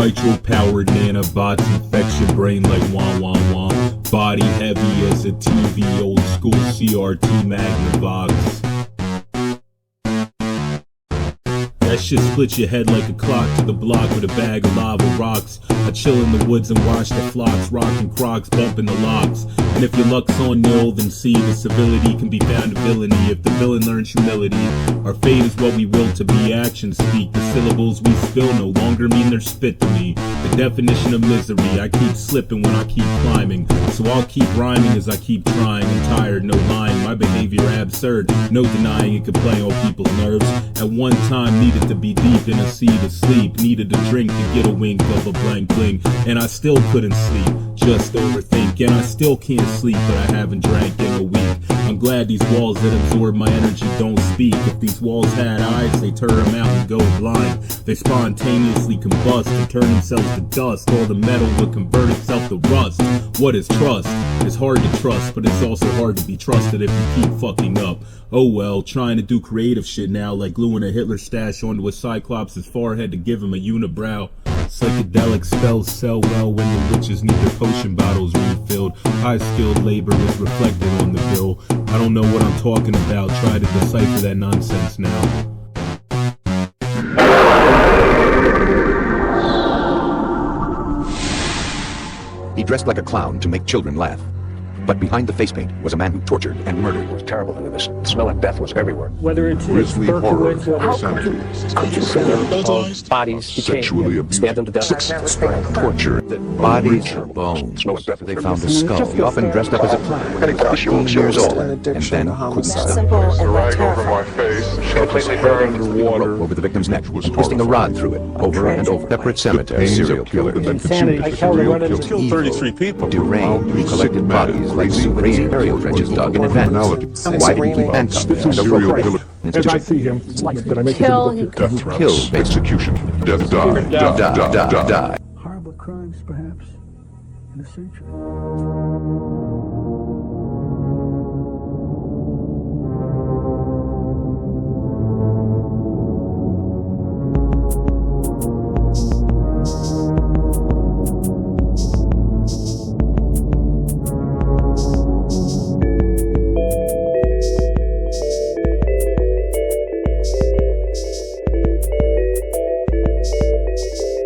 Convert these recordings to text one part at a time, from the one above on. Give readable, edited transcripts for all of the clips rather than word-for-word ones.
Nitro-powered nanobots infect your brain like WOMWOMWOM. Body heavy as a TV, old school CRT Magnavox. That shit splits your head like a clock to the block with a bag of lava rocks. I chill in the woods and watch the flocks, rocking Crocs, bumping the locks. And if your luck's on nil, then see the civility can be found in villainy. If the villain learns humility, our fate is what we will to be. Actions speak, the syllables we spill no longer mean they're spit to me. The definition of misery, I keep slipping when I keep climbing. So I'll keep rhyming as I keep trying. I'm tired, no lying, my behavior absurd. No denying it could play on people's nerves. At one time needed to be deep in a sea to sleep. Needed a drink to get a wink of a blank bling. And I still couldn't sleep, just overthink. And I still can't sleep, but I haven't drank in a week. I'm glad these walls that absorb my energy don't speak. If these walls had eyes, they turn them out and go blind. They spontaneously combust and turn themselves to dust. All the metal would convert itself to rust. What is trust? It's hard to trust, but it's also hard to be trusted if you keep fucking up. Oh well, trying to do creative shit now, like gluing a Hitler stash onto a Cyclops' forehead to give him a unibrow. Psychedelic spells sell well when the witches need their potion bottles refilled. High-skilled labor was reflected on the bill. I don't know what I'm talking about, try to decipher that nonsense now. He dressed like a clown to make children laugh. But behind the face paint was a man who tortured and murdered. It was terrible. The smell of death was everywhere. Whether it's grisly horror, insanity, bodies sexually abused, stabbed them to death, torture, bodies, bones. They found the skull. He often dressed up as a clown. 15 years old, and then couldn't stop. Simple and rag over my face, completely burned Water over the victim's neck, and twisting a rod through it, over and over. Separate cemetery, serial killer, insanity. I killed 33 people. Deranged, who collected bodies like crazy burial trenches dug in advance. Why did he keep handcuffed and a rope? As I see him, that I make kill, Death threats, kill, execution, death, die. horrible crimes, perhaps, in a century.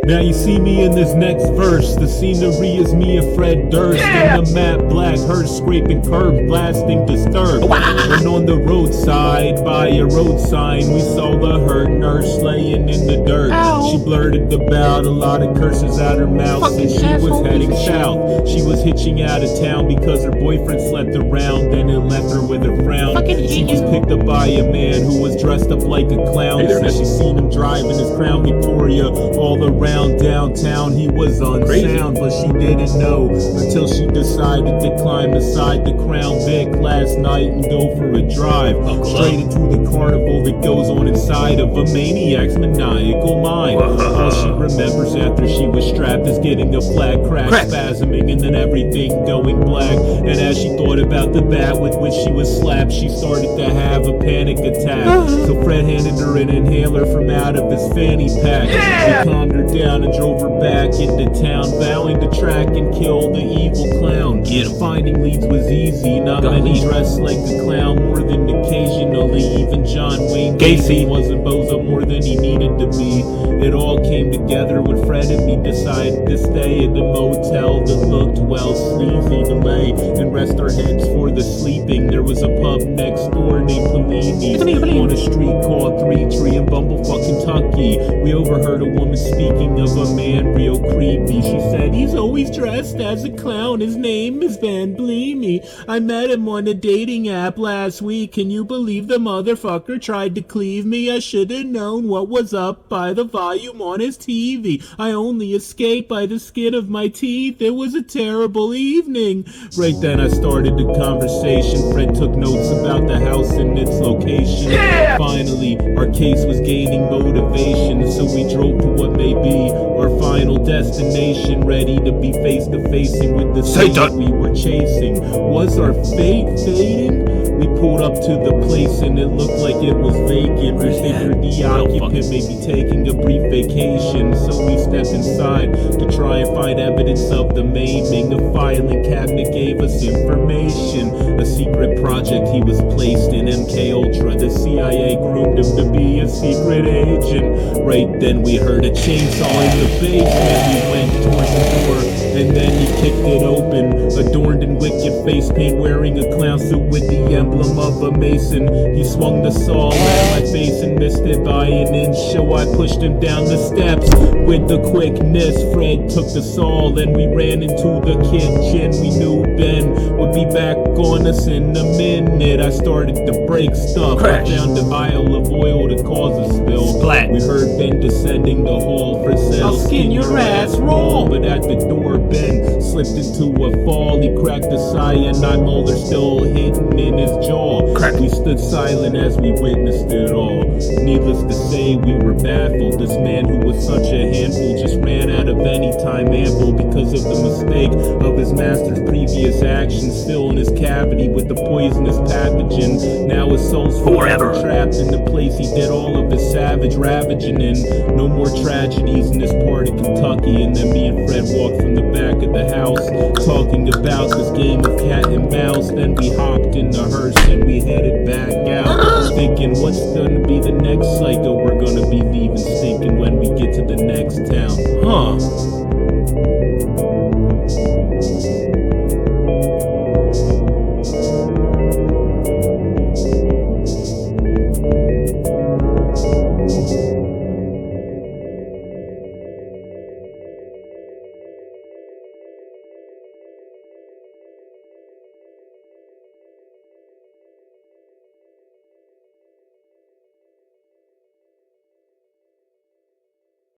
Now you see me in this next verse. The scenery is me and Fred Durst. And the matte black hearse scraping curbs, blasting disturbed. When on the roadside, by a road sign, we saw the hurt nurse laying in the dirt. She blurted about a lot of curses out her mouth since she was heading south. She was hitching out of town because her boyfriend slept around, then it left her with a frown. She was picked up by a man who was dressed up like a clown. Said she seen him driving his Crown Victoria all around downtown. He was unsound, but she didn't know until she decided to climb inside the Crown Vic last night and go for a drive straight into the carnival that goes on inside of a maniac's maniacal mind. All she remembers after she was strapped is getting a flat crack, spasming, and then everything going black. And as she thought about the bat with which she was slapped, she started to have a panic attack. So Fred handed her an inhaler from out of his fanny pack. He calmed her down and drove her back into town, vowing to track and kill the evil clown. Finding leads was easy, not many dressed like a clown, more than occasionally. Even John Wayne Gacy wasn't bozo more than he needed to be. It all came together when Fred and me decided to stay at the motel that looked well sleazy, to lay and rest our heads for the sleeping. There was a pub next door named Villiany's on a street called Three Tree in Bumblefuck, Kentucky. We overheard a woman speaking of a man real creepy. She said, he's always dressed as a clown. His name is Van Bleemy. I met him on a dating app last week. Can you believe the motherfucker tried to cleave me? I should have known what was up by the volume on his TV. I only escaped by the skin of my teeth. It was a terrible evening. Right then I started the conversation. Fred took notes about the house and its location. Finally, our case was gaining motivation, so we drove to what may be our final destination, ready to be face to facing with the thing we were chasing. Was our fate fading? We pulled up to the place and it looked like it was vacant. We figured the occupant may be taking a brief vacation, so we stepped inside to try and find evidence of the maiming. A filing cabinet gave us information, a secret project he was placed in. MK Ultra, the CIA groomed him to be a secret agent. Right then we heard a chainsaw in the basement. We went towards the door and then he kicked it open, adorned in wicked face paint, wearing a clown suit with the emblem of a mason. He swung the saw at my face and missed it by an inch, so I pushed him down the steps with the quickness. Fred took the saw and we ran into the kitchen. We knew Ben would be back on us in a minute. I started to break stuff. I found a vial of oil to cause a spill. Splat. We heard Ben descending the hall for said, "I'll skin your ass raw." But at the door, Ben slipped into a fall. He cracked the cyanide molder still hidden in his jaw. We stood silent as we witnessed it all. Needless to say, we were baffled. This man who was such a handful just ran out of any time ample because of the mistake of his master's previous actions, filling his cavity with the poisonous pathogen. Now his soul's forever trapped in the place he did all of his savage ravaging in. No more tragedies in this part of Kentucky. And then me and Fred walked from the back of the house, talking about this game of cat and mouse. Then we hopped in the hearse and we headed back out, thinking what's gonna be the next cycle we're gonna be leaving stinking when we get to the next town.